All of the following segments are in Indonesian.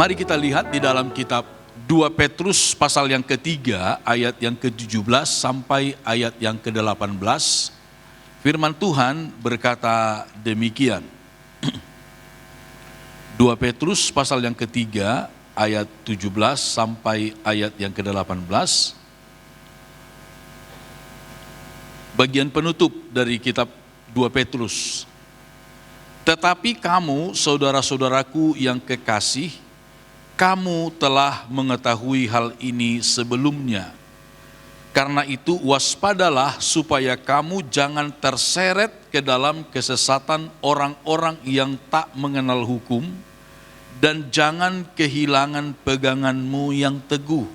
Mari kita lihat di dalam kitab 2 Petrus pasal yang ketiga ayat yang ke-17 sampai ayat yang ke-18. Firman Tuhan berkata demikian. 2 Petrus pasal yang ketiga ayat 17 sampai ayat yang ke-18. Bagian penutup dari kitab 2 Petrus. Tetapi kamu, saudara-saudaraku yang kekasih, kamu telah mengetahui hal ini sebelumnya. Karena itu waspadalah supaya kamu jangan terseret ke dalam kesesatan orang-orang yang tak mengenal hukum, dan jangan kehilangan peganganmu yang teguh.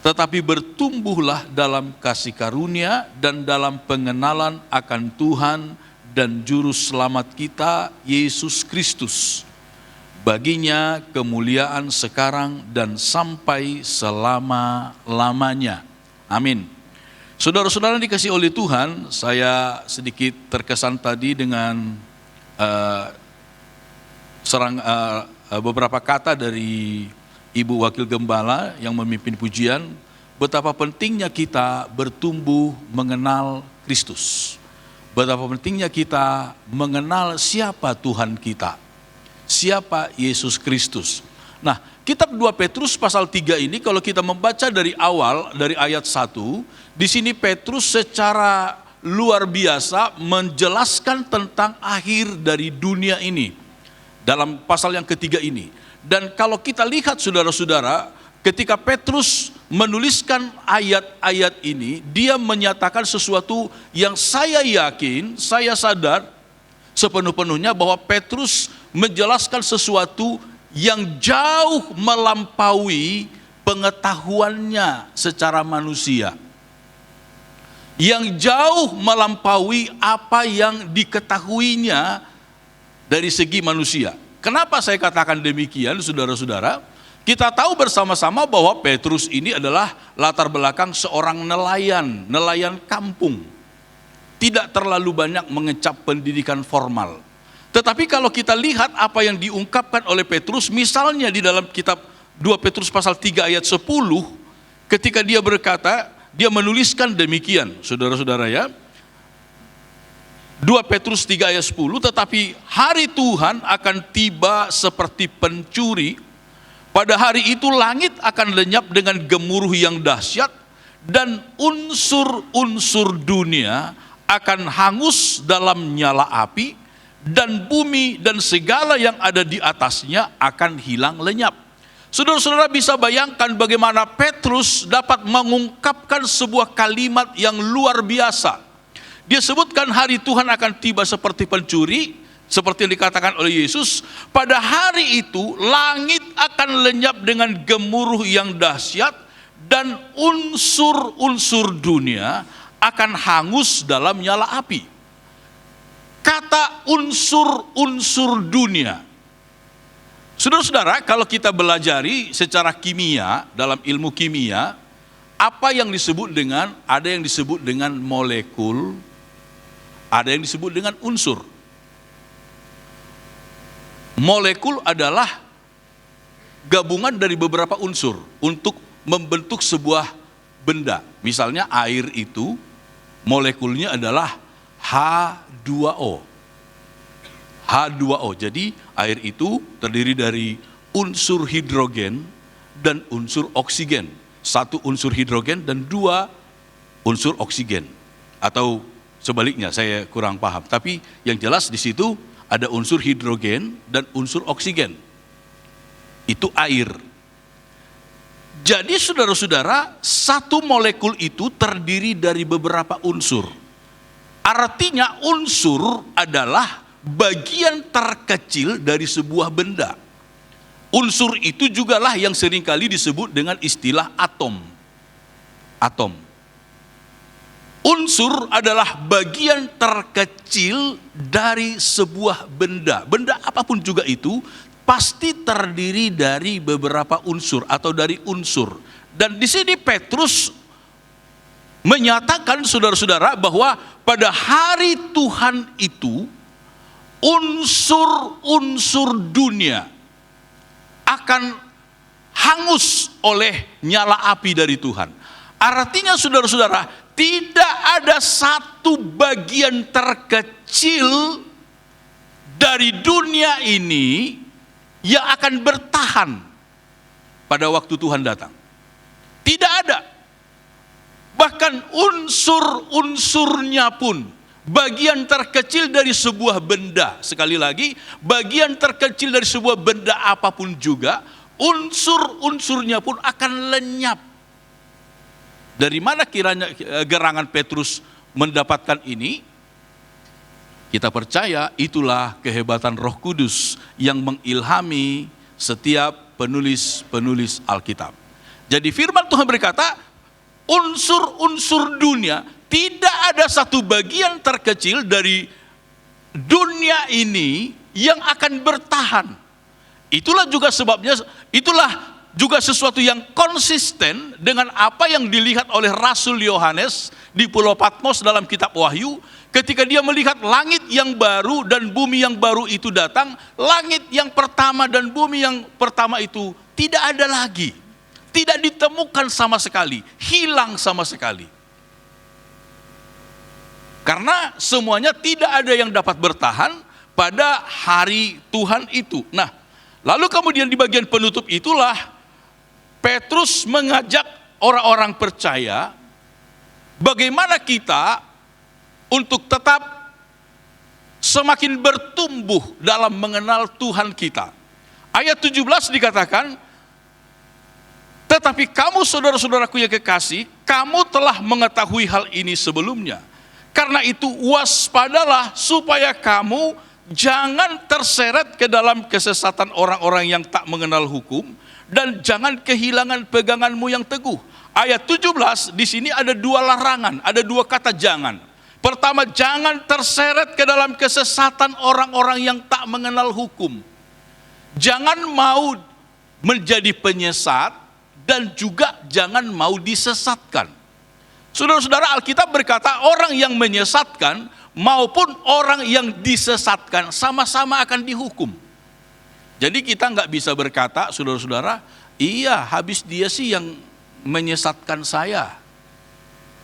Tetapi bertumbuhlah dalam kasih karunia dan dalam pengenalan akan Tuhan dan Juru Selamat kita, Yesus Kristus. Baginya kemuliaan sekarang dan sampai selama-lamanya. Amin. Saudara-saudara dikasih oleh Tuhan, saya sedikit terkesan tadi dengan beberapa kata dari Ibu Wakil Gembala yang memimpin pujian, betapa pentingnya kita bertumbuh mengenal Kristus. Betapa pentingnya kita mengenal siapa Tuhan kita. Siapa Yesus Kristus. Nah, kitab 2 Petrus pasal 3 ini kalau kita membaca dari awal, dari ayat 1, di sini Petrus secara luar biasa menjelaskan tentang akhir dari dunia ini. Dalam pasal yang ketiga ini. Dan kalau kita lihat saudara-saudara, ketika Petrus menuliskan ayat-ayat ini, dia menyatakan sesuatu yang saya yakin, saya sadar sepenuh-penuhnya bahwa Petrus menjelaskan sesuatu yang jauh melampaui pengetahuannya secara manusia. Yang jauh melampaui apa yang diketahuinya dari segi manusia. Kenapa saya katakan demikian, saudara-saudara? Kita tahu bersama-sama bahwa Petrus ini adalah latar belakang seorang nelayan kampung. Tidak terlalu banyak mengecap pendidikan formal. Tetapi kalau kita lihat apa yang diungkapkan oleh Petrus, misalnya di dalam kitab 2 Petrus pasal 3 ayat 10, ketika dia berkata, dia menuliskan demikian, saudara-saudara ya. 2 Petrus 3 ayat 10, tetapi hari Tuhan akan tiba seperti pencuri. Pada hari itu langit akan lenyap dengan gemuruh yang dahsyat, dan unsur-unsur dunia akan hangus dalam nyala api, dan bumi dan segala yang ada di atasnya akan hilang lenyap. Saudara-saudara bisa bayangkan bagaimana Petrus dapat mengungkapkan sebuah kalimat yang luar biasa. Dia sebutkan hari Tuhan akan tiba seperti pencuri, seperti yang dikatakan oleh Yesus. Pada hari itu langit akan lenyap dengan gemuruh yang dahsyat, dan unsur-unsur dunia akan hangus dalam nyala api. Kata unsur-unsur dunia. Saudara-saudara, kalau kita belajari secara kimia, dalam ilmu kimia, apa yang disebut dengan, ada yang disebut dengan molekul, ada yang disebut dengan unsur. Molekul adalah gabungan dari beberapa unsur untuk membentuk sebuah benda. Misalnya air itu, molekulnya adalah H2O. H2O. Jadi air itu terdiri dari unsur hidrogen dan unsur oksigen. Satu unsur hidrogen dan dua unsur oksigen. Atau sebaliknya, saya kurang paham. Tapi yang jelas di situ ada unsur hidrogen dan unsur oksigen. Itu air. Jadi saudara-saudara, satu molekul itu terdiri dari beberapa unsur. Artinya unsur adalah bagian terkecil dari sebuah benda. Unsur itu jugalah yang seringkali disebut dengan istilah atom. Atom. Unsur adalah bagian terkecil dari sebuah benda. Benda apapun juga itu pasti terdiri dari beberapa unsur atau dari unsur. Dan di sini Petrus menyatakan saudara-saudara bahwa pada hari Tuhan itu unsur-unsur dunia akan hangus oleh nyala api dari Tuhan. Artinya saudara-saudara, tidak ada satu bagian terkecil dari dunia ini yang akan bertahan pada waktu Tuhan datang. Tidak ada. Bahkan unsur-unsurnya pun, bagian terkecil dari sebuah benda, sekali lagi, bagian terkecil dari sebuah benda apapun juga, unsur-unsurnya pun akan lenyap. Dari mana kiranya gerangan Petrus mendapatkan ini? Kita percaya itulah kehebatan Roh Kudus yang mengilhami setiap penulis-penulis Alkitab. Jadi firman Tuhan berkata, unsur-unsur dunia, tidak ada satu bagian terkecil dari dunia ini yang akan bertahan. Itulah juga sebabnya, itulah juga sesuatu yang konsisten dengan apa yang dilihat oleh Rasul Yohanes di Pulau Patmos dalam kitab Wahyu. Ketika dia melihat langit yang baru dan bumi yang baru itu datang, langit yang pertama dan bumi yang pertama itu tidak ada lagi. Tidak ditemukan sama sekali, hilang sama sekali. Karena semuanya tidak ada yang dapat bertahan pada hari Tuhan itu. Nah, lalu kemudian di bagian penutup itulah Petrus mengajak orang-orang percaya bagaimana kita untuk tetap semakin bertumbuh dalam mengenal Tuhan kita. Ayat 17 dikatakan, tetapi kamu saudara-saudaraku yang kekasih, kamu telah mengetahui hal ini sebelumnya. Karena itu waspadalah supaya kamu jangan terseret ke dalam kesesatan orang-orang yang tak mengenal hukum, dan jangan kehilangan peganganmu yang teguh. Ayat 17 di sini ada dua larangan, ada dua kata jangan. Pertama, jangan terseret ke dalam kesesatan orang-orang yang tak mengenal hukum. Jangan mau menjadi penyesat dan juga jangan mau disesatkan. Saudara-saudara, Alkitab berkata orang yang menyesatkan maupun orang yang disesatkan sama-sama akan dihukum. Jadi kita nggak bisa berkata, saudara-saudara, iya habis dia sih yang menyesatkan saya,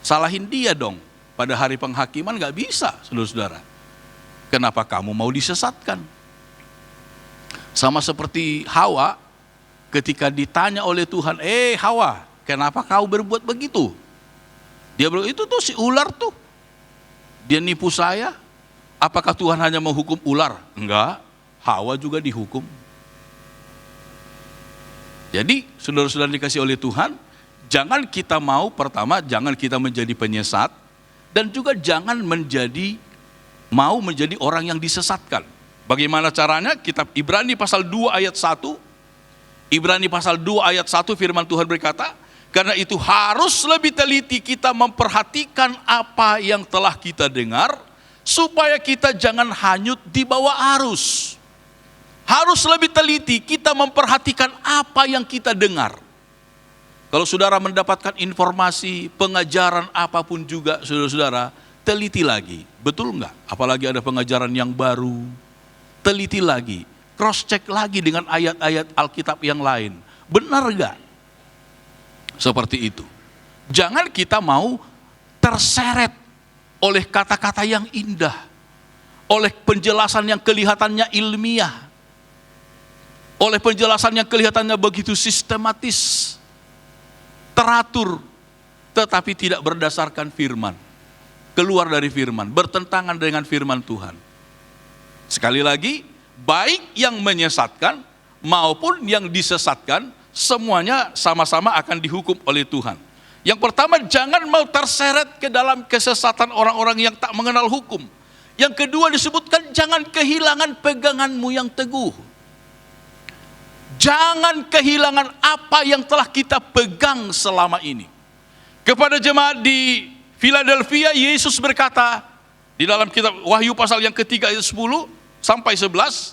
salahin dia dong. Pada hari penghakiman nggak bisa, saudara-saudara. Kenapa kamu mau disesatkan? Sama seperti Hawa, ketika ditanya oleh Tuhan, Hawa, kenapa kau berbuat begitu? Dia bilang, itu tuh si ular tuh, dia nipu saya. Apakah Tuhan hanya menghukum ular? Enggak, Hawa juga dihukum. Jadi saudara-saudara dikasih oleh Tuhan, jangan kita mau, pertama jangan kita menjadi penyesat, dan juga jangan mau menjadi orang yang disesatkan. Bagaimana caranya? Kitab Ibrani pasal 2 ayat 1. Ibrani pasal 2 ayat 1 firman Tuhan berkata, karena itu harus lebih teliti kita memperhatikan apa yang telah kita dengar, supaya kita jangan hanyut di bawah arus. Harus lebih teliti kita memperhatikan apa yang kita dengar. Kalau saudara mendapatkan informasi, pengajaran apapun juga, saudara-saudara, teliti lagi. Betul enggak? Apalagi ada pengajaran yang baru, teliti lagi. Cross check lagi dengan ayat-ayat Alkitab yang lain. Benar enggak? Seperti itu. Jangan kita mau terseret oleh kata-kata yang indah, oleh penjelasan yang kelihatannya ilmiah, oleh penjelasan yang kelihatannya begitu sistematis, teratur, tetapi tidak berdasarkan firman. Keluar dari firman, bertentangan dengan firman Tuhan. Sekali lagi, baik yang menyesatkan maupun yang disesatkan, semuanya sama-sama akan dihukum oleh Tuhan. Yang pertama, jangan mau terseret ke dalam kesesatan orang-orang yang tak mengenal hukum. Yang kedua disebutkan, jangan kehilangan peganganmu yang teguh. Jangan kehilangan apa yang telah kita pegang selama ini. Kepada jemaat di Philadelphia, Yesus berkata di dalam kitab Wahyu pasal yang ketiga ayat 10 sampai 11,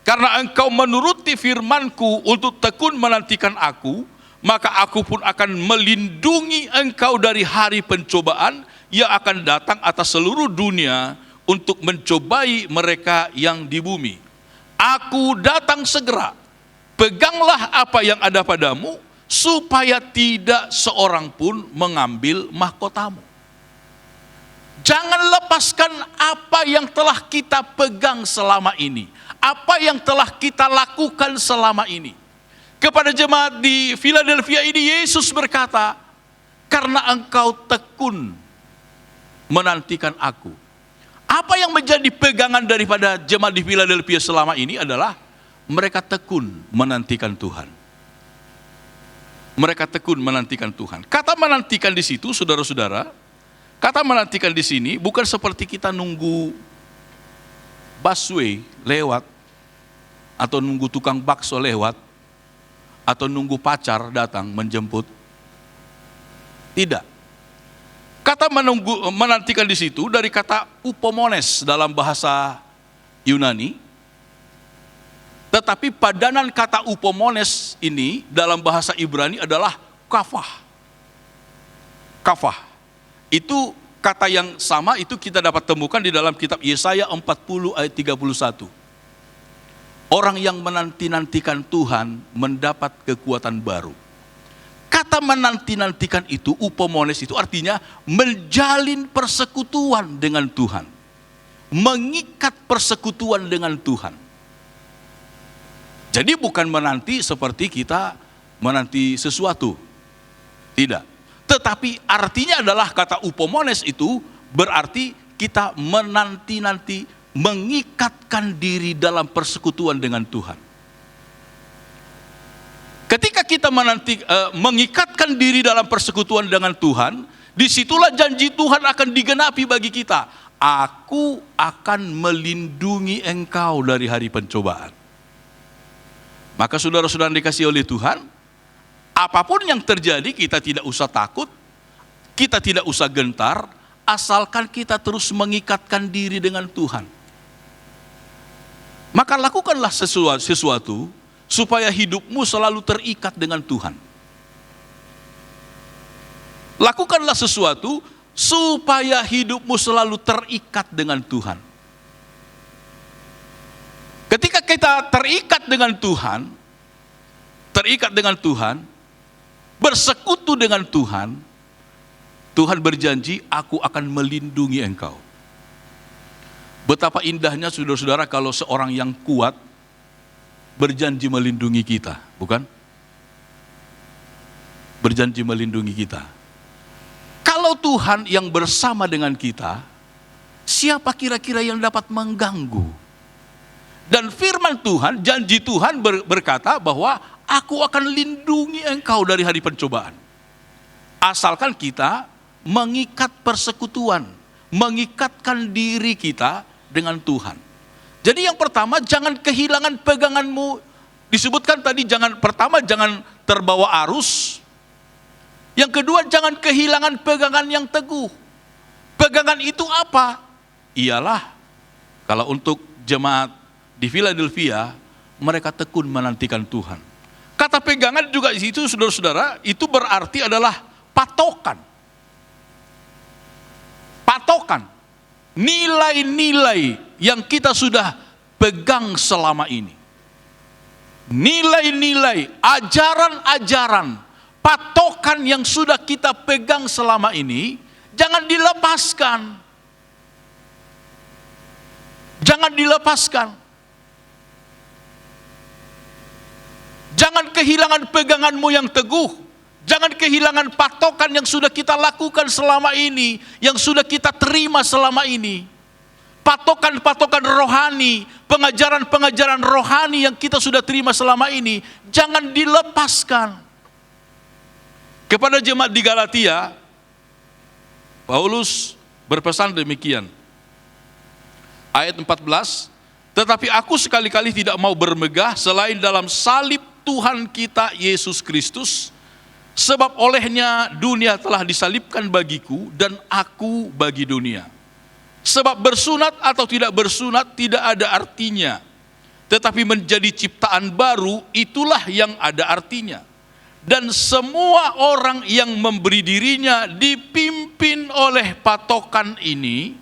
karena engkau menuruti firmanku untuk tekun menantikan aku, maka aku pun akan melindungi engkau dari hari pencobaan yang akan datang atas seluruh dunia untuk mencobai mereka yang di bumi. Aku datang segera. peganglah apa yang ada padamu, supaya tidak seorang pun mengambil mahkotamu. Jangan lepaskan apa yang telah kita pegang selama ini, apa yang telah kita lakukan selama ini. Kepada jemaat di Philadelphia ini, Yesus berkata, karena engkau tekun menantikan aku. Apa yang menjadi pegangan daripada jemaat di Philadelphia selama ini adalah mereka tekun menantikan Tuhan. Mereka tekun menantikan Tuhan. Kata menantikan di situ, saudara-saudara, kata menantikan di sini bukan seperti kita nunggu busway lewat, atau nunggu tukang bakso lewat, atau nunggu pacar datang menjemput. Tidak. Kata menantikan di situ dari kata upomones dalam bahasa Yunani. Tetapi padanan kata upomones ini dalam bahasa Ibrani adalah kafah. Kafah. Itu kata yang sama, itu kita dapat temukan di dalam kitab Yesaya 40 ayat 31. Orang yang menanti-nantikan Tuhan mendapat kekuatan baru. Kata menanti-nantikan itu, upomones itu artinya menjalin persekutuan dengan Tuhan. Mengikat persekutuan dengan Tuhan. Jadi bukan menanti seperti kita menanti sesuatu. Tidak. Tetapi artinya adalah kata upomones itu berarti kita menanti-nanti, mengikatkan diri dalam persekutuan dengan Tuhan. Ketika kita mengikatkan diri dalam persekutuan dengan Tuhan, disitulah janji Tuhan akan digenapi bagi kita. Aku akan melindungi engkau dari hari pencobaan. Maka saudara-saudara dikasihi oleh Tuhan, apapun yang terjadi kita tidak usah takut, kita tidak usah gentar, asalkan kita terus mengikatkan diri dengan Tuhan. Maka lakukanlah sesuatu supaya hidupmu selalu terikat dengan Tuhan. Lakukanlah sesuatu supaya hidupmu selalu terikat dengan Tuhan. Ketika kita terikat dengan Tuhan, bersekutu dengan Tuhan, Tuhan berjanji, aku akan melindungi engkau. Betapa indahnya saudara-saudara kalau seorang yang kuat berjanji melindungi kita, bukan? Berjanji melindungi kita. Kalau Tuhan yang bersama dengan kita, siapa kira-kira yang dapat mengganggu? Dan firman Tuhan, janji Tuhan berkata bahwa aku akan lindungi engkau dari hari pencobaan. Asalkan kita mengikat persekutuan, mengikatkan diri kita dengan Tuhan. Jadi yang pertama, jangan kehilangan peganganmu. Disebutkan tadi, jangan terbawa arus. Yang kedua, jangan kehilangan pegangan yang teguh. Pegangan itu apa? Ialah, kalau untuk jemaat di Philadelphia, mereka tekun menantikan Tuhan. Kata pegangan juga di situ, saudara-saudara, itu berarti adalah patokan. Patokan. Nilai-nilai yang kita sudah pegang selama ini. Nilai-nilai, ajaran-ajaran, patokan yang sudah kita pegang selama ini, jangan dilepaskan. Jangan dilepaskan. Jangan kehilangan peganganmu yang teguh. Jangan kehilangan patokan yang sudah kita lakukan selama ini, yang sudah kita terima selama ini. Patokan-patokan rohani, pengajaran-pengajaran rohani yang kita sudah terima selama ini, jangan dilepaskan. Kepada jemaat di Galatia, Paulus berpesan demikian. Ayat 14, tetapi aku sekali-kali tidak mau bermegah selain dalam salib Tuhan kita Yesus Kristus, sebab olehnya dunia telah disalibkan bagiku dan aku bagi dunia. Sebab bersunat atau tidak bersunat tidak ada artinya, tetapi menjadi ciptaan baru itulah yang ada artinya. Dan semua orang yang memberi dirinya dipimpin oleh patokan ini,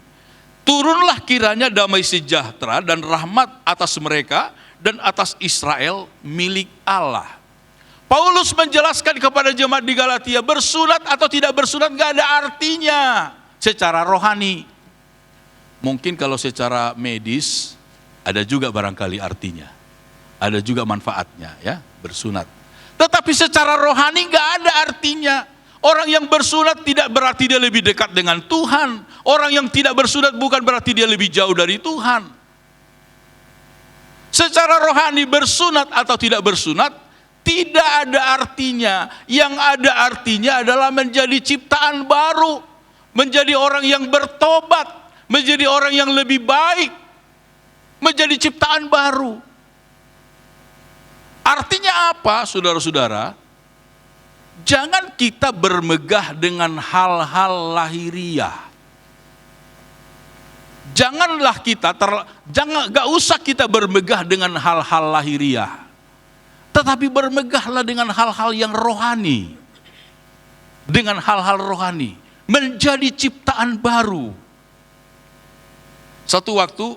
turunlah kiranya damai sejahtera dan rahmat atas mereka dan atas Israel milik Allah. Paulus menjelaskan kepada jemaat di Galatia, bersunat atau tidak bersunat gak ada artinya secara rohani. Mungkin kalau secara medis ada juga barangkali artinya, ada juga manfaatnya ya bersunat. Tetapi secara rohani gak ada artinya. Orang yang bersunat tidak berarti dia lebih dekat dengan Tuhan. Orang yang tidak bersunat bukan berarti dia lebih jauh dari Tuhan. Secara rohani bersunat atau tidak bersunat tidak ada artinya. Yang ada artinya adalah menjadi ciptaan baru, menjadi orang yang bertobat, menjadi orang yang lebih baik, menjadi ciptaan baru. Artinya apa, saudara-saudara? Jangan kita bermegah dengan hal-hal lahiriah. Gak usah kita bermegah dengan hal-hal lahiriah. Tetapi bermegahlah dengan hal-hal yang rohani. Dengan hal-hal rohani. Menjadi ciptaan baru. Satu waktu,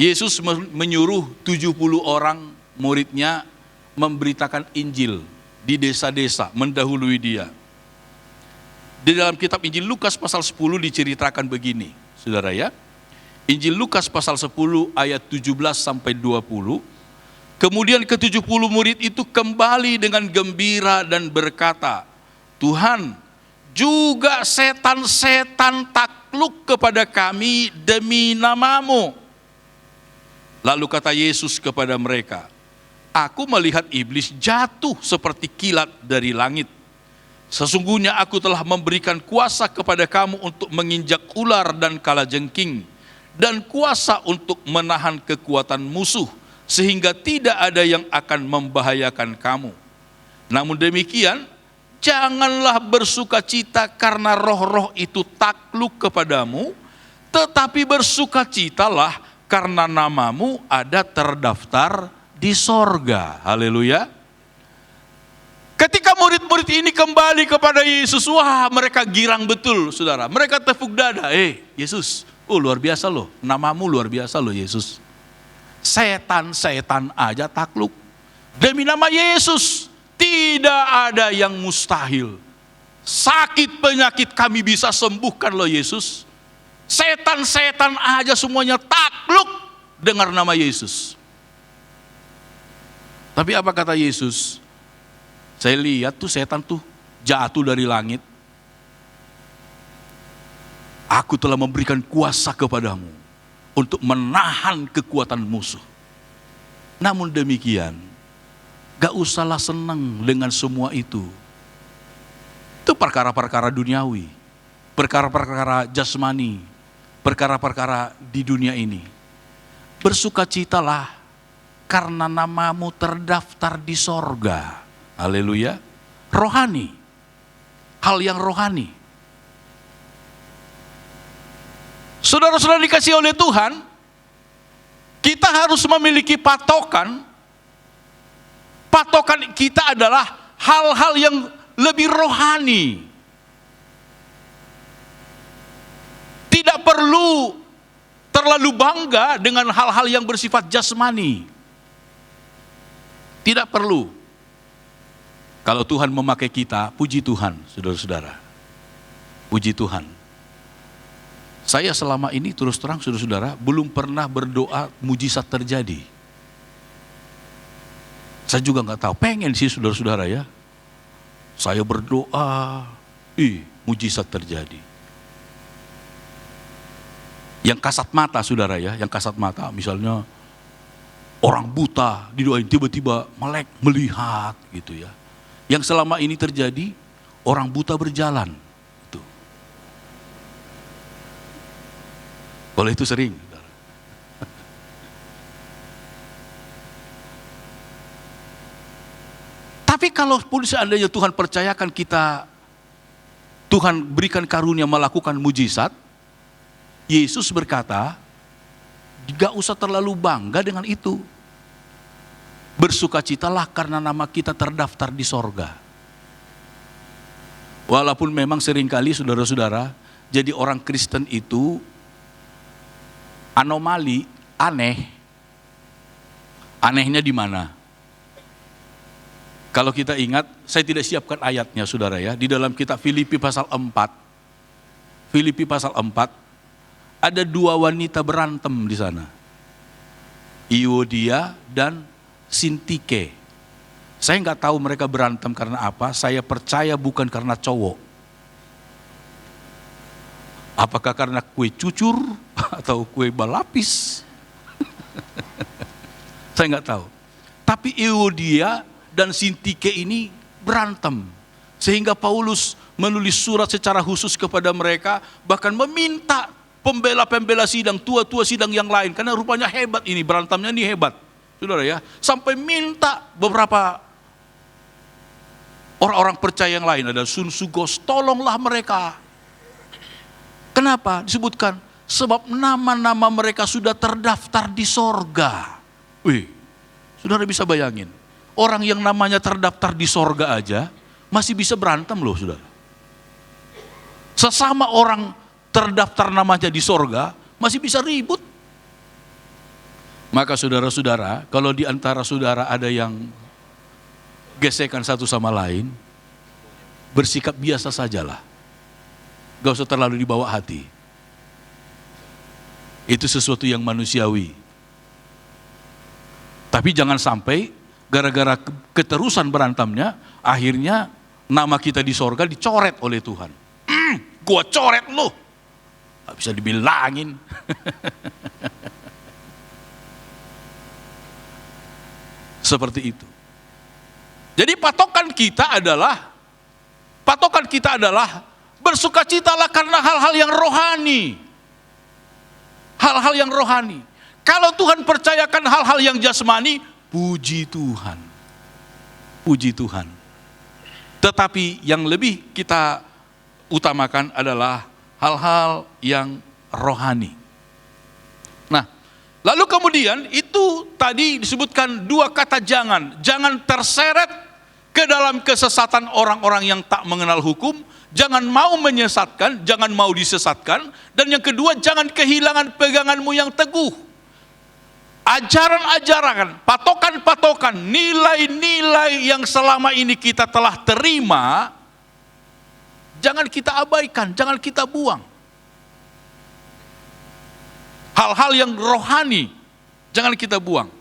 Yesus menyuruh 70 orang muridnya memberitakan Injil di desa-desa, mendahului dia. Di dalam kitab Injil Lukas pasal 10 diceritakan begini, saudara ya. Injil Lukas pasal 10 ayat 17 sampai 20. Kemudian ke-70 murid itu kembali dengan gembira dan berkata, Tuhan, juga setan-setan takluk kepada kami demi nama-Mu. Lalu kata Yesus kepada mereka, aku melihat iblis jatuh seperti kilat dari langit. Sesungguhnya aku telah memberikan kuasa kepada kamu untuk menginjak ular dan kalajengking, dan kuasa untuk menahan kekuatan musuh, sehingga tidak ada yang akan membahayakan kamu. Namun demikian, janganlah bersukacita karena roh-roh itu takluk kepadamu, tetapi bersukacitalah karena namamu ada terdaftar di sorga. Haleluya. Ketika murid-murid ini kembali kepada Yesus, wah mereka girang betul saudara. Mereka tepuk dada, Yesus, luar biasa loh, namamu luar biasa loh Yesus. Setan-setan aja takluk. Demi nama Yesus, tidak ada yang mustahil. Sakit penyakit kami bisa sembuhkan loh Yesus. Setan-setan aja semuanya takluk dengar nama Yesus. Tapi apa kata Yesus? Saya lihat tuh setan tuh jatuh dari langit. Aku telah memberikan kuasa kepadamu untuk menahan kekuatan musuh. Namun demikian, gak usahlah senang dengan semua itu. Itu perkara-perkara duniawi, perkara-perkara jasmani, perkara-perkara di dunia ini. Bersukacitalah karena namamu terdaftar di sorga. Haleluya. Rohani, hal yang rohani. Saudara-saudara dikasih oleh Tuhan, kita harus memiliki patokan. Patokan kita adalah hal-hal yang lebih rohani. Tidak perlu terlalu bangga dengan hal-hal yang bersifat jasmani. Tidak perlu. Kalau Tuhan memakai kita, puji Tuhan, saudara-saudara. Puji Tuhan. Saya selama ini terus terang saudara-saudara belum pernah berdoa mujizat terjadi. Saya juga nggak tahu, pengen sih saudara-saudara ya. Saya berdoa, mujizat terjadi. Yang kasat mata saudara ya, yang kasat mata misalnya orang buta didoain tiba-tiba melek melihat gitu ya. Yang selama ini terjadi orang buta berjalan. Kalau itu sering. Tapi kalau pun seandainya Tuhan percayakan kita, Tuhan berikan karunia melakukan mujizat, Yesus berkata, gak usah terlalu bangga dengan itu. Bersukacitalah karena nama kita terdaftar di sorga. Walaupun memang seringkali saudara-saudara, jadi orang Kristen itu anomali, aneh, Anehnya di mana? Kalau kita ingat, saya tidak siapkan ayatnya saudara ya, di dalam kitab Filipi pasal 4, ada dua wanita berantem di sana. Euodia dan Sintike. Saya nggak tahu mereka berantem karena apa, saya percaya bukan karena cowok. Apakah karena kue cucur atau kue balapis? Saya nggak tahu. Tapi Euodia dan Sintike ini berantem. Sehingga Paulus menulis surat secara khusus kepada mereka, bahkan meminta pembela-pembela sidang, tua-tua sidang yang lain, karena rupanya hebat ini, berantamnya ini hebat. Saudara ya, sampai minta beberapa orang-orang percaya yang lain, ada Sun Sugos, tolonglah mereka. Kenapa? Disebutkan, sebab nama-nama mereka sudah terdaftar di sorga. Wih, saudara bisa bayangin, orang yang namanya terdaftar di sorga aja, masih bisa berantem loh saudara. Sesama orang terdaftar namanya di sorga, masih bisa ribut. Maka saudara-saudara, kalau di antara saudara ada yang gesekan satu sama lain, bersikap biasa sajalah. Gak usah terlalu dibawa hati. Itu sesuatu yang manusiawi. Tapi jangan sampai gara-gara keterusan berantemnya, akhirnya nama kita di sorga dicoret oleh Tuhan. Gua coret lu. Gak bisa dibilangin. Seperti itu. Jadi patokan kita adalah bersukacitalah karena hal-hal yang rohani. Hal-hal yang rohani. Kalau Tuhan percayakan hal-hal yang jasmani, puji Tuhan. Puji Tuhan. Tetapi yang lebih kita utamakan adalah hal-hal yang rohani. Nah, lalu kemudian itu tadi disebutkan dua kata jangan. Jangan terseret ke dalam kesesatan orang-orang yang tak mengenal hukum. Jangan mau menyesatkan, jangan mau disesatkan. Dan yang kedua, jangan kehilangan peganganmu yang teguh. Ajaran-ajaran, patokan-patokan, nilai-nilai yang selama ini kita telah terima, jangan kita abaikan, jangan kita buang. Hal-hal yang rohani, jangan kita buang.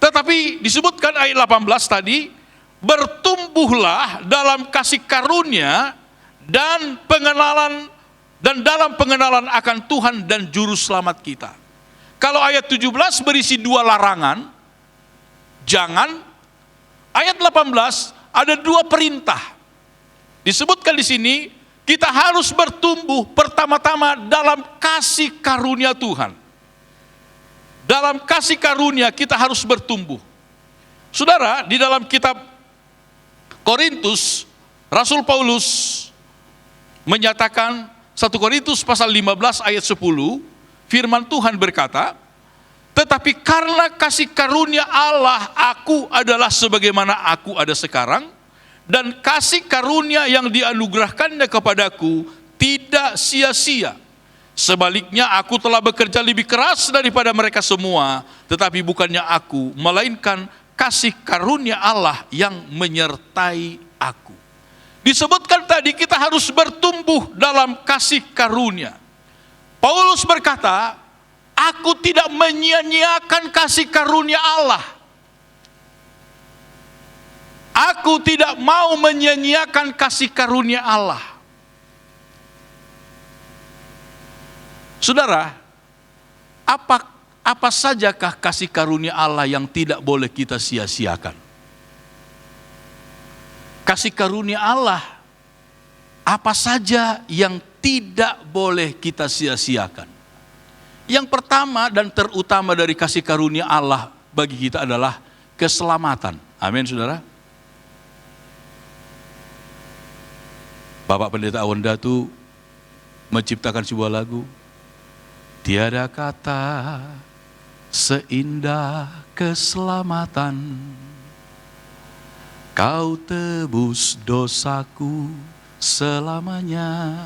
Tetapi disebutkan ayat 18 tadi, bertumbuhlah dalam kasih karunia dan pengenalan dan dalam pengenalan akan Tuhan dan juru selamat kita. Kalau ayat 17 berisi dua larangan, jangan. Ayat 18 ada dua perintah. Disebutkan di sini, kita harus bertumbuh pertama-tama dalam kasih karunia Tuhan. Dalam kasih karunia kita harus bertumbuh. Saudara, di dalam kitab Korintus, Rasul Paulus menyatakan 1 Korintus pasal 15 ayat 10, firman Tuhan berkata, tetapi karena kasih karunia Allah, aku adalah sebagaimana aku ada sekarang, dan kasih karunia yang dianugerahkannya kepadaku tidak sia-sia. Sebaliknya aku telah bekerja lebih keras daripada mereka semua, tetapi bukannya aku, melainkan kasih karunia Allah yang menyertai aku. Disebutkan tadi kita harus bertumbuh dalam kasih karunia. Paulus berkata, aku tidak menyia-nyiakan kasih karunia Allah. Aku tidak mau menyia-nyiakan kasih karunia Allah. Saudara, apa sajakah kasih karunia Allah yang tidak boleh kita sia-siakan? Kasih karunia Allah, apa saja yang tidak boleh kita sia-siakan? Yang pertama dan terutama dari kasih karunia Allah bagi kita adalah keselamatan. Amin, saudara. Bapak Pendeta Awandatu menciptakan sebuah lagu. Tiada kata seindah keselamatan, kau tebus dosaku selamanya.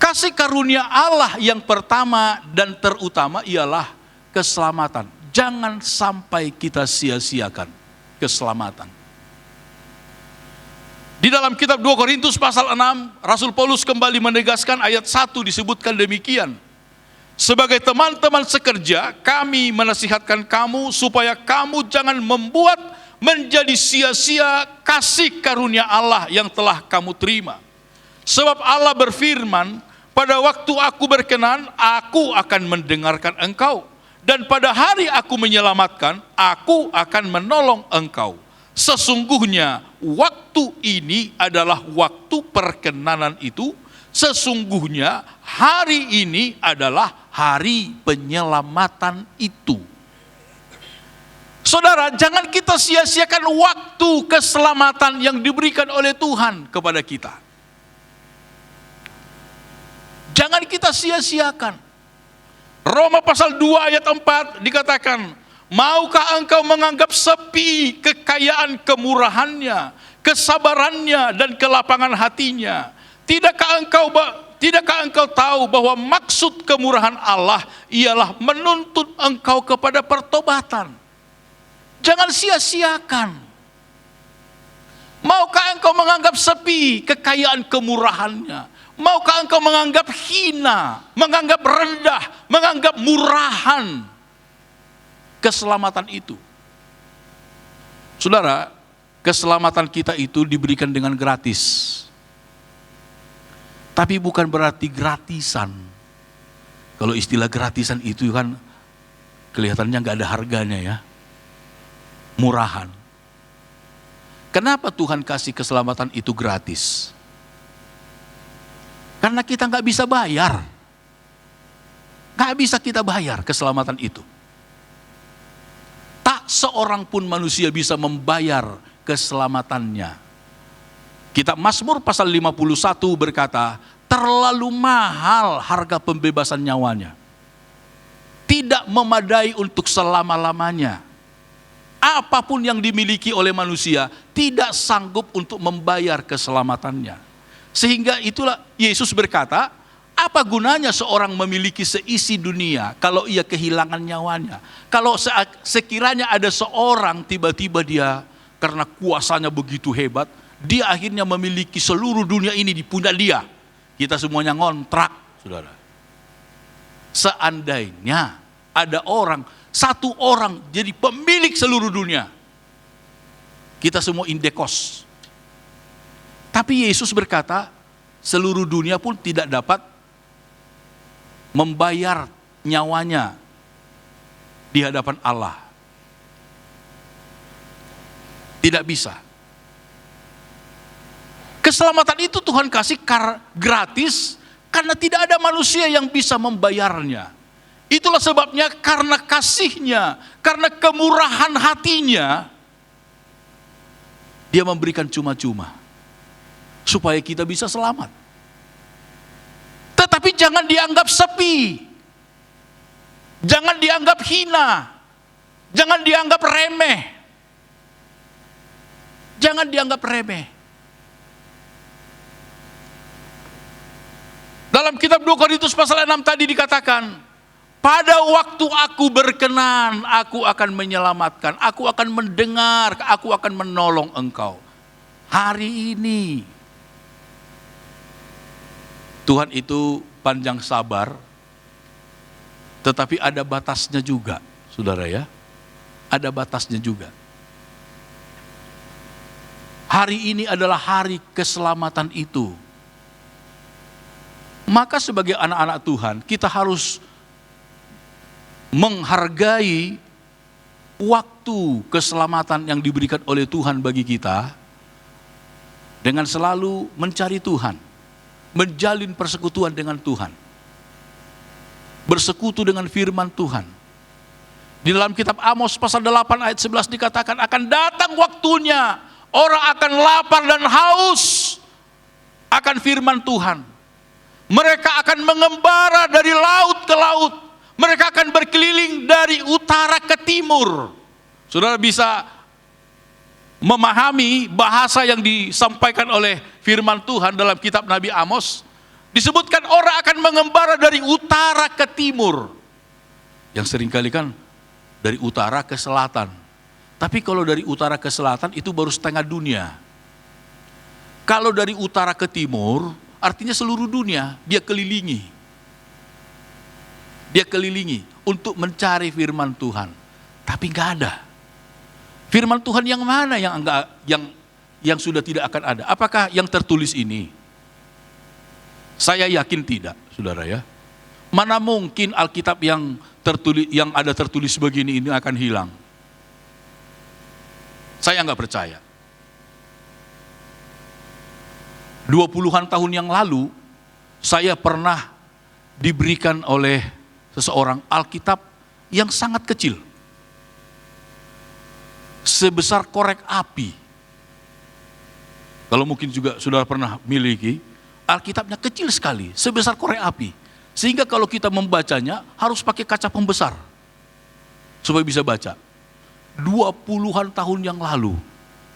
Kasih karunia Allah yang pertama dan terutama ialah keselamatan. Jangan sampai kita sia-siakan keselamatan. Di dalam kitab 2 Korintus pasal 6, Rasul Paulus kembali menegaskan ayat 1 disebutkan demikian. Sebagai teman-teman sekerja, kami menasihatkan kamu supaya kamu jangan membuat menjadi sia-sia kasih karunia Allah yang telah kamu terima. Sebab Allah berfirman, pada waktu aku berkenan, aku akan mendengarkan engkau. Dan pada hari aku menyelamatkan, aku akan menolong engkau. Sesungguhnya waktu ini adalah waktu perkenanan itu. Sesungguhnya hari ini adalah hari penyelamatan itu. Saudara, jangan kita sia-siakan waktu keselamatan yang diberikan oleh Tuhan kepada kita. Jangan kita sia-siakan. Roma pasal 2 ayat 4 dikatakan, maukah engkau menganggap sepi kekayaan kemurahannya, kesabarannya, dan kelapangan hatinya? Tidakkah engkau tahu bahwa maksud kemurahan Allah ialah menuntut engkau kepada pertobatan? Jangan sia-siakan. Maukah engkau menganggap sepi kekayaan kemurahannya? Maukah engkau menganggap hina, menganggap rendah, menganggap murahan keselamatan itu? Saudara, keselamatan kita itu diberikan dengan gratis. Tapi bukan berarti gratisan. Kalau istilah gratisan itu kan kelihatannya nggak ada harganya ya. Murahan. Kenapa Tuhan kasih keselamatan itu gratis? Karena kita nggak bisa bayar. Nggak bisa kita bayar keselamatan itu. Tak seorang pun manusia bisa membayar keselamatannya. Kitab Mazmur pasal 51 berkata, terlalu mahal harga pembebasan nyawanya. Tidak memadai untuk selama-lamanya. Apapun yang dimiliki oleh manusia tidak sanggup untuk membayar keselamatannya. Sehingga itulah Yesus berkata, apa gunanya seorang memiliki seisi dunia kalau ia kehilangan nyawanya? Kalau sekiranya ada seorang tiba-tiba dia karena kuasanya begitu hebat, dia akhirnya memiliki seluruh dunia ini di pundak dia. Kita semuanya ngontrak, saudara. Seandainya ada satu orang jadi pemilik seluruh dunia, kita semua indekos. Tapi Yesus berkata, seluruh dunia pun tidak dapat membayar nyawanya di hadapan Allah. Tidak bisa. Keselamatan itu Tuhan kasih gratis karena tidak ada manusia yang bisa membayarnya. Itulah sebabnya karena kasihnya, karena kemurahan hatinya, dia memberikan cuma-cuma supaya kita bisa selamat. Tetapi jangan dianggap sepi, jangan dianggap hina, jangan dianggap remeh, jangan dianggap remeh. Dalam kitab 2 Korintus pasal 6 tadi dikatakan, pada waktu aku berkenan, aku akan menyelamatkan, aku akan mendengar, aku akan menolong engkau. Hari ini, Tuhan itu panjang sabar, tetapi ada batasnya juga, saudara ya. Ada batasnya juga. Hari ini adalah hari keselamatan itu. Maka sebagai anak-anak Tuhan, kita harus menghargai waktu keselamatan yang diberikan oleh Tuhan bagi kita dengan selalu mencari Tuhan, menjalin persekutuan dengan Tuhan, bersekutu dengan firman Tuhan. Di dalam kitab Amos pasal 8 ayat 11 dikatakan, akan datang waktunya orang akan lapar dan haus akan firman Tuhan. Mereka akan mengembara dari laut ke laut. Mereka akan berkeliling dari utara ke timur. Saudara bisa memahami bahasa yang disampaikan oleh firman Tuhan dalam kitab Nabi Amos. Disebutkan orang akan mengembara dari utara ke timur. Yang seringkali kan dari utara ke selatan. Tapi kalau dari utara ke selatan itu baru setengah dunia. Kalau dari utara ke timur, artinya seluruh dunia dia kelilingi. Dia kelilingi untuk mencari firman Tuhan. Tapi nggak ada. Firman Tuhan yang mana yang sudah tidak akan ada? Apakah yang tertulis ini? Saya yakin tidak, saudara ya. Mana mungkin Alkitab yang ada tertulis begini ini akan hilang? Saya nggak percaya. 20-an tahun yang lalu, saya pernah diberikan oleh seseorang Alkitab yang sangat kecil. Sebesar korek api. Kalau mungkin juga sudah pernah miliki, Alkitabnya kecil sekali, sebesar korek api. Sehingga kalau kita membacanya harus pakai kaca pembesar supaya bisa baca. 20-an tahun yang lalu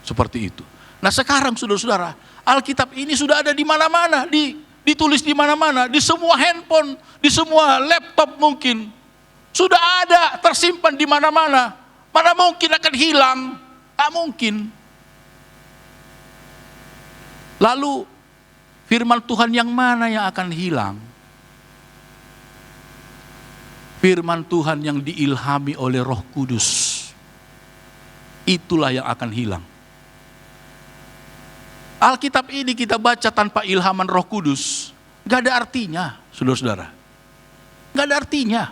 seperti itu. Nah sekarang saudara-saudara, Alkitab ini sudah ada di mana-mana, ditulis di mana-mana, di semua handphone, di semua laptop mungkin. Sudah ada, tersimpan di mana-mana. Mana mungkin akan hilang? Tak mungkin. Lalu firman Tuhan yang mana yang akan hilang? Firman Tuhan yang diilhami oleh Roh Kudus. Itulah yang akan hilang. Alkitab ini kita baca tanpa ilhaman Roh Kudus, gak ada artinya, saudara-saudara. Gak ada artinya.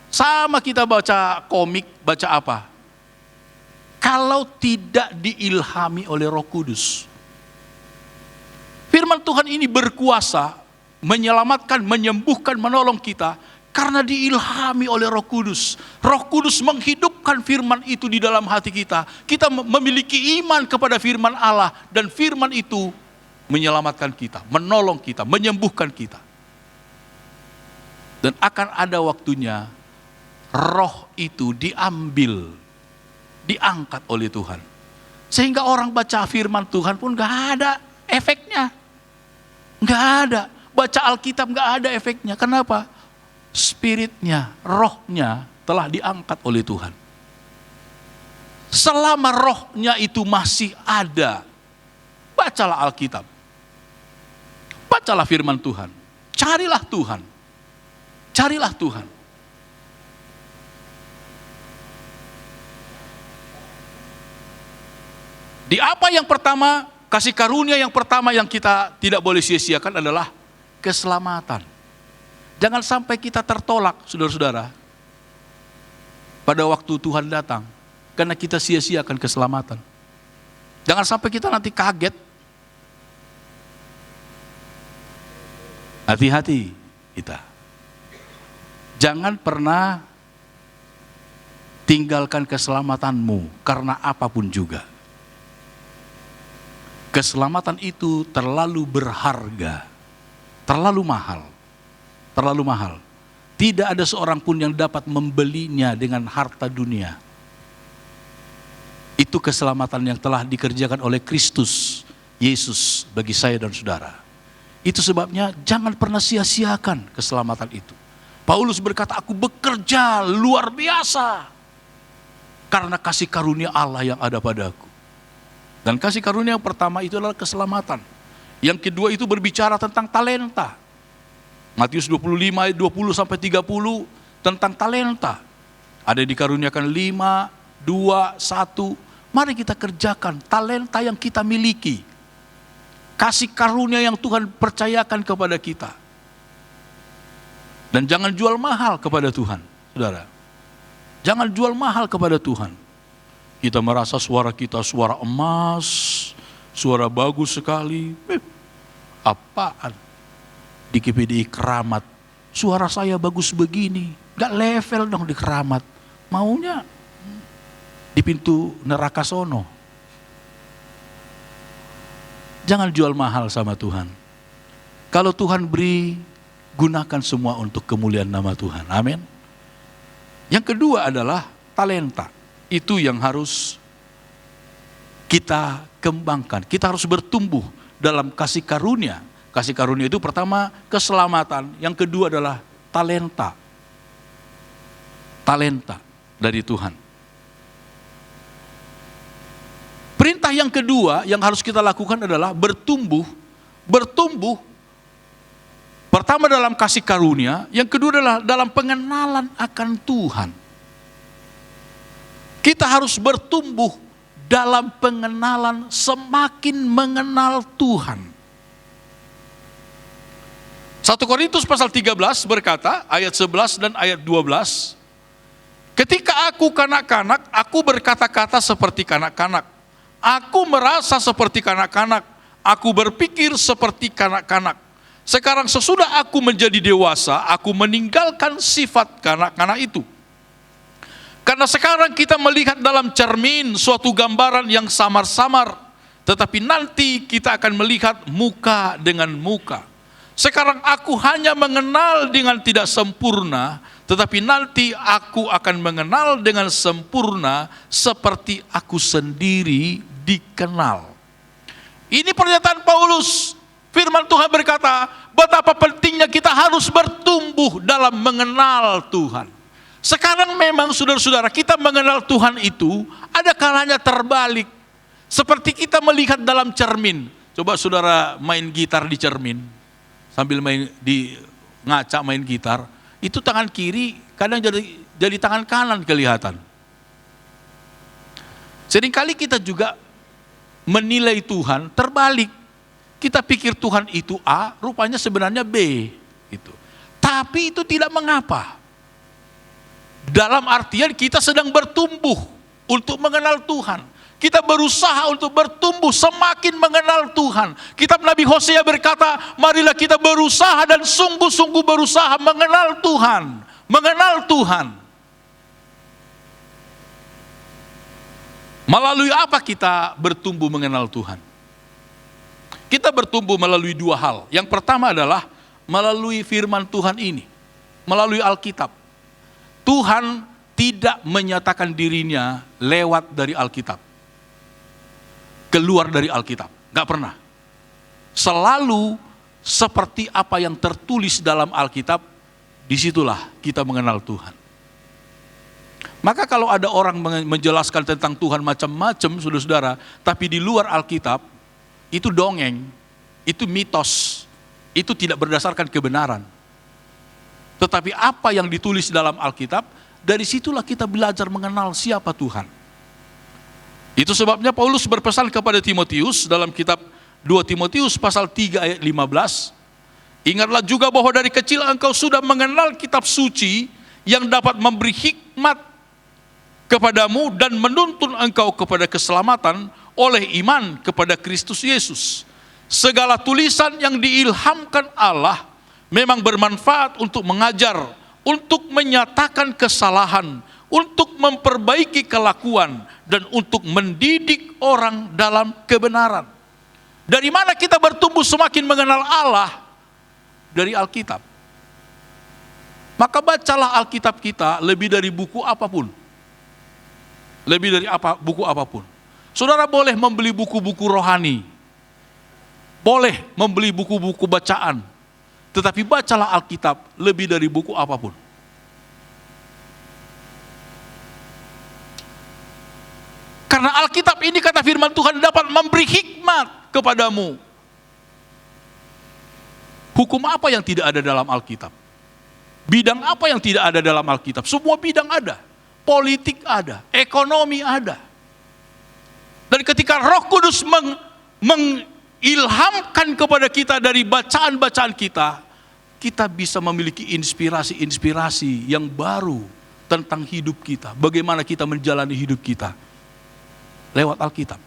Sama kita baca komik, baca apa. Kalau tidak diilhami oleh Roh Kudus. Firman Tuhan ini berkuasa, menyelamatkan, menyembuhkan, menolong kita, karena diilhami oleh Roh Kudus. Roh Kudus menghidupkan firman itu di dalam hati kita. Kita memiliki iman kepada firman Allah. Dan firman itu menyelamatkan kita, menolong kita, menyembuhkan kita. Dan akan ada waktunya roh itu diambil, diangkat oleh Tuhan. Sehingga orang baca firman Tuhan pun gak ada efeknya. Gak ada. Baca Alkitab gak ada efeknya. Kenapa? Spiritnya, rohnya telah diangkat oleh Tuhan. Selama rohnya itu masih ada, bacalah Alkitab. Bacalah firman Tuhan. Carilah Tuhan. Carilah Tuhan. Di apa yang pertama, kasih karunia yang pertama yang kita tidak boleh sia-siakan adalah keselamatan. Jangan sampai kita tertolak, saudara-saudara, pada waktu Tuhan datang, karena kita sia-siakan keselamatan. Jangan sampai kita nanti kaget. Hati-hati kita. Jangan pernah tinggalkan keselamatanmu karena apapun juga. Keselamatan itu terlalu berharga, terlalu mahal. Terlalu mahal. Tidak ada seorang pun yang dapat membelinya dengan harta dunia. Itu keselamatan yang telah dikerjakan oleh Kristus Yesus bagi saya dan saudara. Itu sebabnya jangan pernah sia-siakan keselamatan itu. Paulus berkata, aku bekerja luar biasa karena kasih karunia Allah yang ada padaku. Dan kasih karunia yang pertama itu adalah keselamatan. Yang kedua itu berbicara tentang talenta. Matius 25 ayat 20 sampai 30 tentang talenta. Ada dikaruniakan 5, 2, 1. Mari kita kerjakan talenta yang kita miliki. Kasih karunia yang Tuhan percayakan kepada kita. Dan jangan jual mahal kepada Tuhan, saudara. Jangan jual mahal kepada Tuhan. Kita merasa suara kita suara emas, suara bagus sekali. Apaan? Di KPDI Keramat, suara saya bagus begini, gak level dong di Keramat. Maunya di pintu neraka sono. Jangan jual mahal sama Tuhan. Kalau Tuhan beri, gunakan semua untuk kemuliaan nama Tuhan. Amin. Yang kedua adalah talenta. Itu yang harus kita kembangkan. Kita harus bertumbuh dalam kasih karunia. Kasih karunia itu pertama keselamatan, yang kedua adalah talenta. talenta dari Tuhan. Perintah yang kedua yang harus kita lakukan adalah bertumbuh. Bertumbuh, pertama dalam kasih karunia, yang kedua adalah dalam pengenalan akan Tuhan. Kita harus bertumbuh dalam pengenalan, semakin mengenal Tuhan. 1 Korintus pasal 13 berkata, ayat 11 dan ayat 12, ketika aku kanak-kanak, aku berkata-kata seperti kanak-kanak. Aku merasa seperti kanak-kanak. Aku berpikir seperti kanak-kanak. Sekarang sesudah aku menjadi dewasa, aku meninggalkan sifat kanak-kanak itu. Karena sekarang kita melihat dalam cermin suatu gambaran yang samar-samar, tetapi nanti kita akan melihat muka dengan muka. Sekarang aku hanya mengenal dengan tidak sempurna, tetapi nanti aku akan mengenal dengan sempurna seperti aku sendiri dikenal. Ini pernyataan Paulus. Firman Tuhan berkata, betapa pentingnya kita harus bertumbuh dalam mengenal Tuhan. Sekarang memang saudara-saudara, kita mengenal Tuhan itu ada kalanya terbalik. Seperti kita melihat dalam cermin. Coba saudara main gitar di cermin, sambil main di ngaca main gitar, itu tangan kiri kadang jadi tangan kanan kelihatan. Seringkali kita juga menilai Tuhan terbalik. Kita pikir Tuhan itu A, rupanya sebenarnya B. Gitu. Tapi itu tidak mengapa. Dalam artian kita sedang bertumbuh untuk mengenal Tuhan. Kita berusaha untuk bertumbuh semakin mengenal Tuhan. Kitab Nabi Hosea berkata, marilah kita berusaha dan sungguh-sungguh berusaha mengenal Tuhan. Mengenal Tuhan. Melalui apa kita bertumbuh mengenal Tuhan? Kita bertumbuh melalui dua hal. Yang pertama adalah melalui firman Tuhan ini. Melalui Alkitab. Tuhan tidak menyatakan dirinya lewat dari Alkitab. Keluar dari Alkitab. Gak pernah. Selalu seperti apa yang tertulis dalam Alkitab, disitulah kita mengenal Tuhan. Maka kalau ada orang menjelaskan tentang Tuhan macam-macam, saudara-saudara, tapi di luar Alkitab, itu dongeng, itu mitos, itu tidak berdasarkan kebenaran. Tetapi apa yang ditulis dalam Alkitab, dari situlah kita belajar mengenal siapa Tuhan. Itu sebabnya Paulus berpesan kepada Timotius dalam kitab 2 Timotius pasal 3 ayat 15, ingatlah juga bahwa dari kecil engkau sudah mengenal kitab suci yang dapat memberi hikmat kepadamu dan menuntun engkau kepada keselamatan oleh iman kepada Kristus Yesus. Segala tulisan yang diilhamkan Allah memang bermanfaat untuk mengajar, untuk menyatakan kesalahan, untuk memperbaiki kelakuan, dan untuk mendidik orang dalam kebenaran. Dari mana kita bertumbuh semakin mengenal Allah? Dari Alkitab. Maka bacalah Alkitab kita lebih dari buku apapun. Lebih dari buku apapun. Saudara boleh membeli buku-buku rohani. Boleh membeli buku-buku bacaan. Tetapi bacalah Alkitab lebih dari buku apapun. Karena Alkitab ini kata firman Tuhan dapat memberi hikmat kepadamu. Hukum apa yang tidak ada dalam Alkitab? Bidang apa yang tidak ada dalam Alkitab? Semua bidang ada. Politik ada, ekonomi ada. Dan ketika Roh Kudus mengilhamkan kepada kita dari bacaan-bacaan kita, kita bisa memiliki inspirasi-inspirasi yang baru tentang hidup kita. Bagaimana kita menjalani hidup kita lewat Alkitab.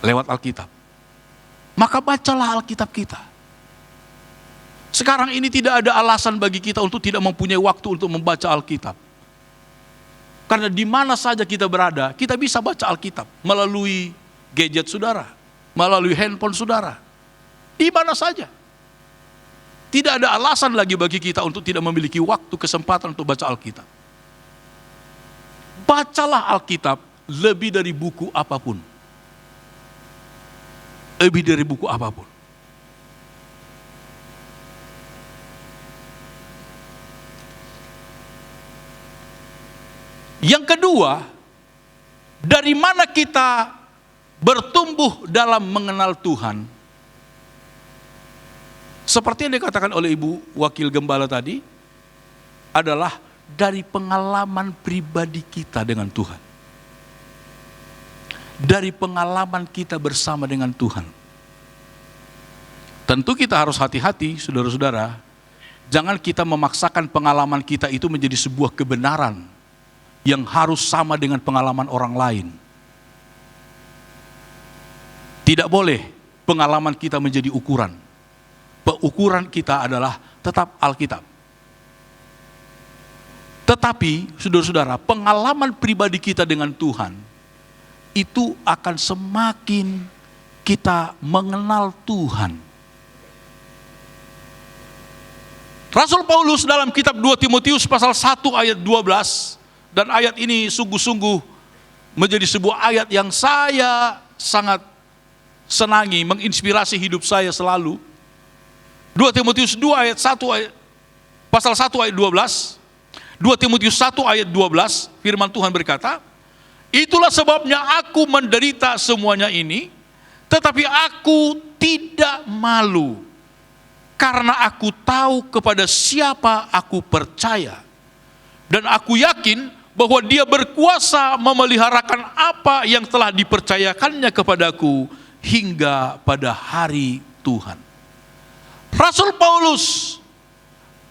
Lewat Alkitab. Maka bacalah Alkitab kita. Sekarang ini tidak ada alasan bagi kita untuk tidak mempunyai waktu untuk membaca Alkitab. Karena di mana saja kita berada, kita bisa baca Alkitab melalui gadget saudara, melalui handphone saudara. Di mana saja. Tidak ada alasan lagi bagi kita untuk tidak memiliki waktu, kesempatan untuk baca Alkitab. Bacalah Alkitab lebih dari buku apapun. Lebih dari buku apapun. kedua, dari mana kita bertumbuh dalam mengenal Tuhan? Seperti yang dikatakan oleh Ibu Wakil Gembala tadi, adalah dari pengalaman pribadi kita dengan Tuhan. Dari pengalaman kita bersama dengan Tuhan. Tentu kita harus hati-hati, saudara-saudara. Jangan kita memaksakan pengalaman kita itu menjadi sebuah kebenaran yang harus sama dengan pengalaman orang lain. Tidak boleh pengalaman kita menjadi ukuran. Ukuran kita adalah tetap Alkitab. Tetapi, saudara-saudara, pengalaman pribadi kita dengan Tuhan itu akan semakin kita mengenal Tuhan. Rasul Paulus dalam kitab 2 Timotius pasal 1 ayat 12, dan ayat ini sungguh-sungguh menjadi sebuah ayat yang saya sangat senangi, menginspirasi hidup saya selalu. 2 Timotius 2 ayat 1 ayat, pasal 1 ayat 12, 2 Timotius 1 ayat 12, firman Tuhan berkata, itulah sebabnya aku menderita semuanya ini, tetapi aku tidak malu, karena aku tahu kepada siapa aku percaya. Dan aku yakin bahwa Dia berkuasa memeliharakan apa yang telah dipercayakannya kepadaku hingga pada hari Tuhan. Rasul Paulus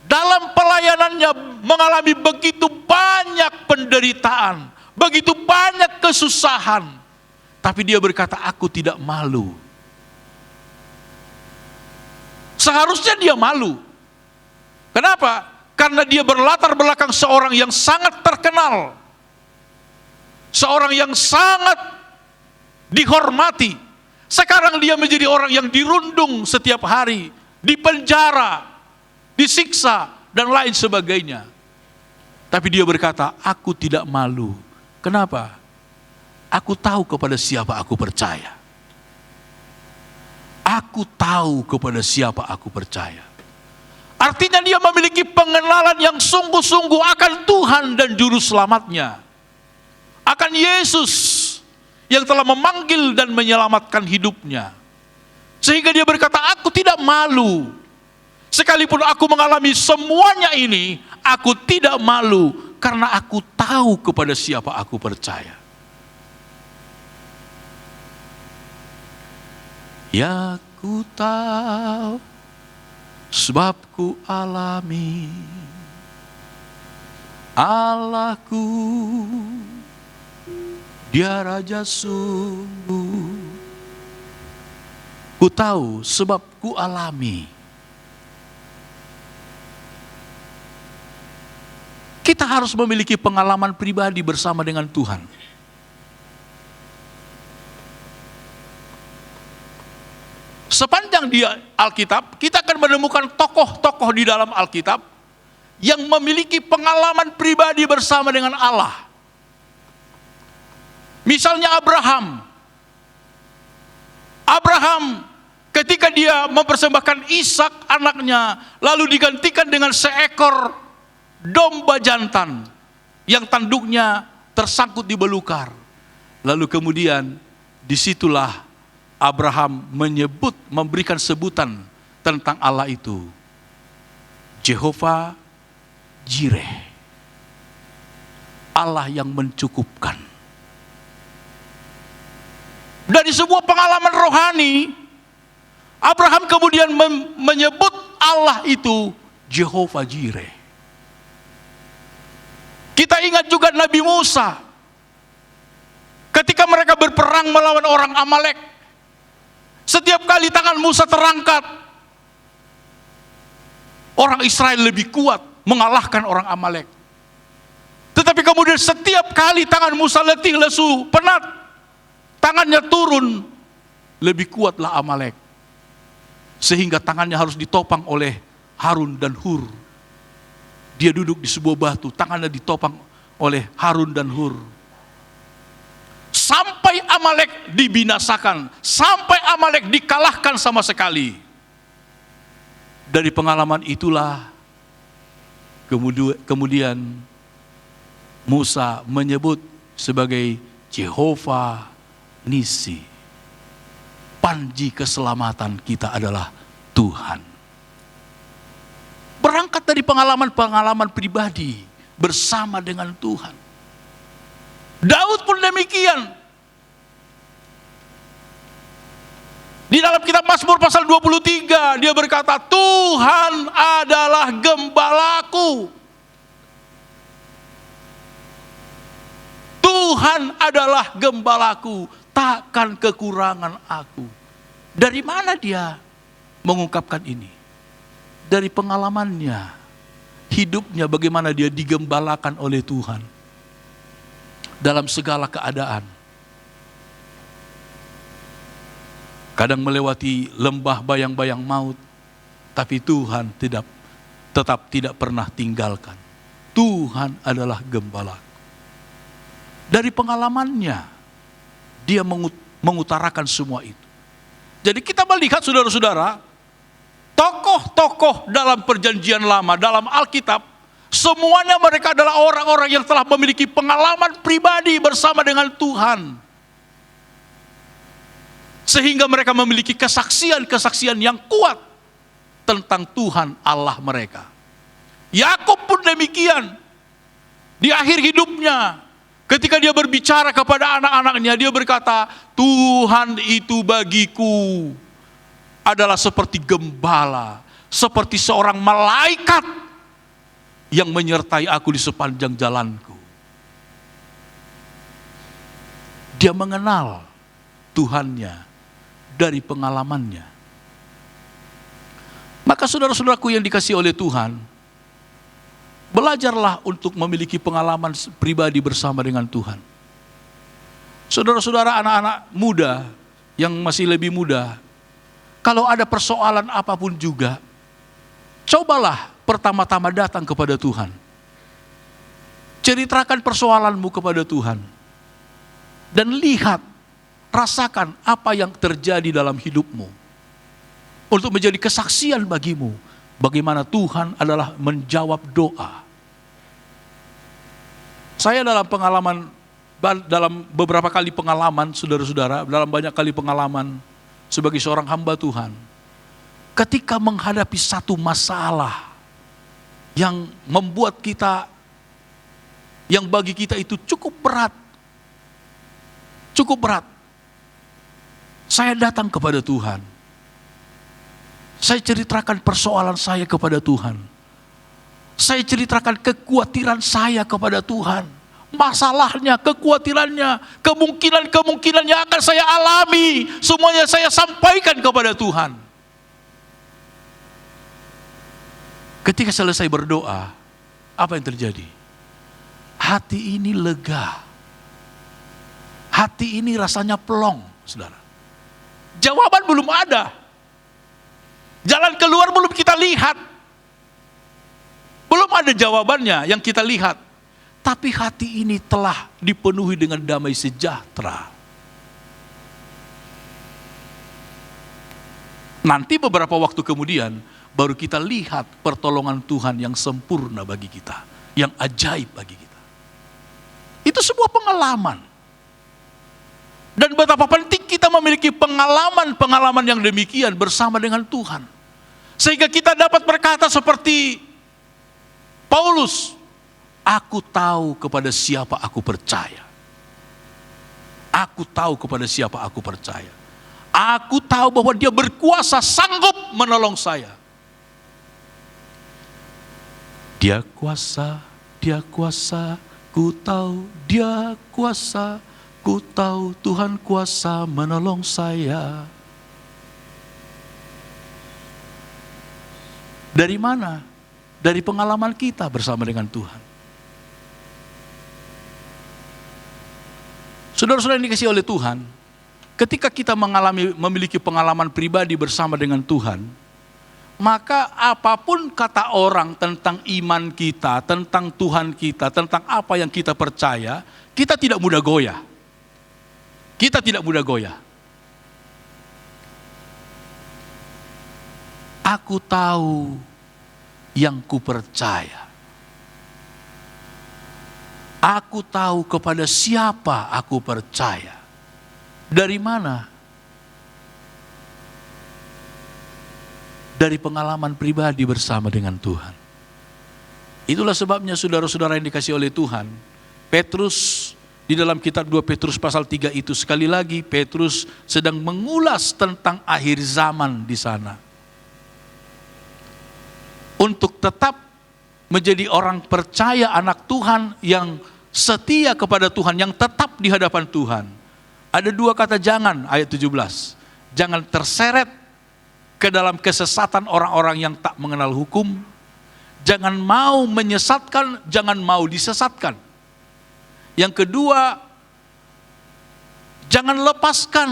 dalam pelayanannya mengalami begitu banyak penderitaan, begitu banyak kesusahan, tapi dia berkata, aku tidak malu. Seharusnya dia malu. Kenapa? Karena dia berlatar belakang seorang yang sangat terkenal, seorang yang sangat dihormati. Sekarang dia menjadi orang yang dirundung setiap hari, dipenjara, disiksa, dan lain sebagainya. Tapi dia berkata, aku tidak malu. Kenapa? Aku tahu kepada siapa aku percaya. Aku tahu kepada siapa aku percaya. Artinya dia memiliki pengenalan yang sungguh-sungguh akan Tuhan dan Juru Selamatnya. Akan Yesus yang telah memanggil dan menyelamatkan hidupnya. Sehingga dia berkata, aku tidak malu. Sekalipun aku mengalami semuanya ini, aku tidak malu. Karena aku tahu kepada siapa aku percaya. Ya ku tahu, sebab ku alami Allahku, Dia Raja sungguh. Ku tahu sebab ku alami. Kita harus memiliki pengalaman pribadi bersama dengan Tuhan. Sepanjang di Alkitab, kita akan menemukan tokoh-tokoh di dalam Alkitab yang memiliki pengalaman pribadi bersama dengan Allah. Misalnya Abraham. Abraham ketika dia mempersembahkan Ishak anaknya, lalu digantikan dengan seekor domba jantan yang tanduknya tersangkut di belukar. Lalu kemudian disitulah Abraham memberikan sebutan tentang Allah itu. Jehovah Jireh. Allah yang mencukupkan. Dari sebuah pengalaman rohani, Abraham kemudian menyebut Allah itu Jehovah Jireh. Kita ingat juga Nabi Musa. Ketika mereka berperang melawan orang Amalek, setiap kali tangan Musa terangkat, orang Israel lebih kuat mengalahkan orang Amalek. Tetapi kemudian setiap kali tangan Musa letih, lesu, penat, tangannya turun, lebih kuatlah Amalek. Sehingga tangannya harus ditopang oleh Harun dan Hur. Dia duduk di sebuah batu, tangannya ditopang oleh Harun dan Hur. Sampai Amalek dibinasakan, sampai Amalek dikalahkan sama sekali. Dari pengalaman itulah kemudian Musa menyebut sebagai Jehovah Nisi. Panji keselamatan kita adalah Tuhan. Berangkat dari pengalaman-pengalaman pribadi bersama dengan Tuhan. Daud pun demikian. Di dalam kitab Mazmur pasal 23 dia berkata, Tuhan adalah gembalaku. Tuhan adalah gembalaku, takkan kekurangan aku. Dari mana dia mengungkapkan ini? Dari pengalamannya, hidupnya bagaimana dia digembalakan oleh Tuhan dalam segala keadaan. Kadang melewati lembah bayang-bayang maut, tapi Tuhan tetap tidak pernah tinggalkan. Tuhan adalah gembala. Dari pengalamannya, dia mengutarakan semua itu. Jadi kita melihat saudara-saudara, tokoh-tokoh dalam perjanjian lama, dalam Alkitab, semuanya mereka adalah orang-orang yang telah memiliki pengalaman pribadi bersama dengan Tuhan. Sehingga mereka memiliki kesaksian-kesaksian yang kuat tentang Tuhan Allah mereka. Yakub pun demikian. Di akhir hidupnya, ketika dia berbicara kepada anak-anaknya, dia berkata, Tuhan itu bagiku adalah seperti gembala, seperti seorang malaikat yang menyertai aku di sepanjang jalanku. Dia mengenal Tuhannya dari pengalamannya. Maka saudara-saudaraku yang dikasihi oleh Tuhan, belajarlah untuk memiliki pengalaman pribadi bersama dengan Tuhan. Saudara-saudara, anak-anak muda yang masih lebih muda, kalau ada persoalan apapun juga, cobalah pertama-tama datang kepada Tuhan. Ceritakan persoalanmu kepada Tuhan. Dan lihat, rasakan apa yang terjadi dalam hidupmu. Untuk menjadi kesaksian bagimu, bagaimana Tuhan adalah menjawab doa. Saya dalam beberapa kali pengalaman, saudara-saudara, dalam banyak kali pengalaman sebagai seorang hamba Tuhan, ketika menghadapi satu masalah yang membuat kita, yang bagi kita itu cukup berat, saya datang kepada Tuhan. Saya ceritakan persoalan saya kepada Tuhan. Saya ceritakan kekhawatiran saya kepada Tuhan. Masalahnya, kekhawatirannya, kemungkinan yang akan saya alami, semuanya saya sampaikan kepada Tuhan. Ketika selesai berdoa, apa yang terjadi? Hati ini lega. Hati ini rasanya plong, saudara. Jawaban belum ada. Jalan keluar belum kita lihat. Belum ada jawabannya yang kita lihat. Tapi hati ini telah dipenuhi dengan damai sejahtera. Nanti beberapa waktu kemudian, baru kita lihat pertolongan Tuhan yang sempurna bagi kita. Yang ajaib bagi kita. Itu sebuah pengalaman. Dan betapa penting kita memiliki pengalaman-pengalaman yang demikian bersama dengan Tuhan. Sehingga kita dapat berkata seperti Paulus, aku tahu kepada siapa aku percaya. Aku tahu kepada siapa aku percaya. Aku tahu bahwa dia berkuasa, sanggup menolong saya. Dia kuasa, ku tahu dia kuasa. Ku tahu Tuhan kuasa menolong saya. Dari mana? Dari pengalaman kita bersama dengan Tuhan. Saudara-saudara yang dikasihi oleh Tuhan, ketika kita memiliki pengalaman pribadi bersama dengan Tuhan, maka apapun kata orang tentang iman kita, tentang Tuhan kita, tentang apa yang kita percaya, kita tidak mudah goyah. Kita tidak mudah goyah. Aku tahu yang ku percaya. Aku tahu kepada siapa aku percaya. Dari mana? Dari pengalaman pribadi bersama dengan Tuhan. Itulah sebabnya saudara-saudara yang dikasihi oleh Tuhan, Petrus di dalam kitab 2 Petrus pasal 3 itu, sekali lagi Petrus sedang mengulas tentang akhir zaman di sana. Untuk tetap menjadi orang percaya anak Tuhan yang setia kepada Tuhan, yang tetap di hadapan Tuhan. Ada 2 kata jangan, ayat 17. Jangan terseret ke dalam kesesatan orang-orang yang tak mengenal hukum. Jangan mau menyesatkan, jangan mau disesatkan. Yang kedua, jangan lepaskan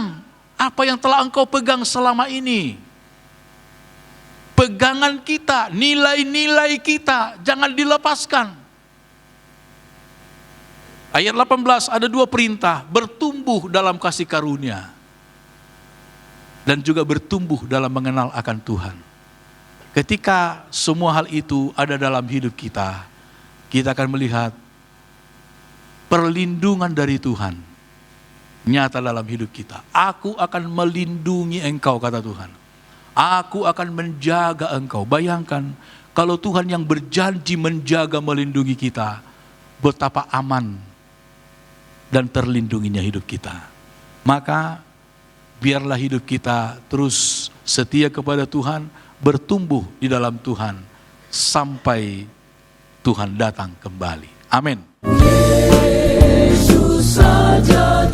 apa yang telah engkau pegang selama ini. Pegangan kita, nilai-nilai kita, jangan dilepaskan. Ayat 18 ada 2 perintah, bertumbuh dalam kasih karunia. Dan juga bertumbuh dalam mengenal akan Tuhan. Ketika semua hal itu ada dalam hidup kita, kita akan melihat perlindungan dari Tuhan nyata dalam hidup kita. Aku akan melindungi engkau, kata Tuhan. Aku akan menjaga engkau. Bayangkan kalau Tuhan yang berjanji menjaga, melindungi kita, betapa aman dan terlindunginya hidup kita. Maka biarlah hidup kita terus setia kepada Tuhan, bertumbuh di dalam Tuhan sampai Tuhan datang kembali. Amin. Yesus saja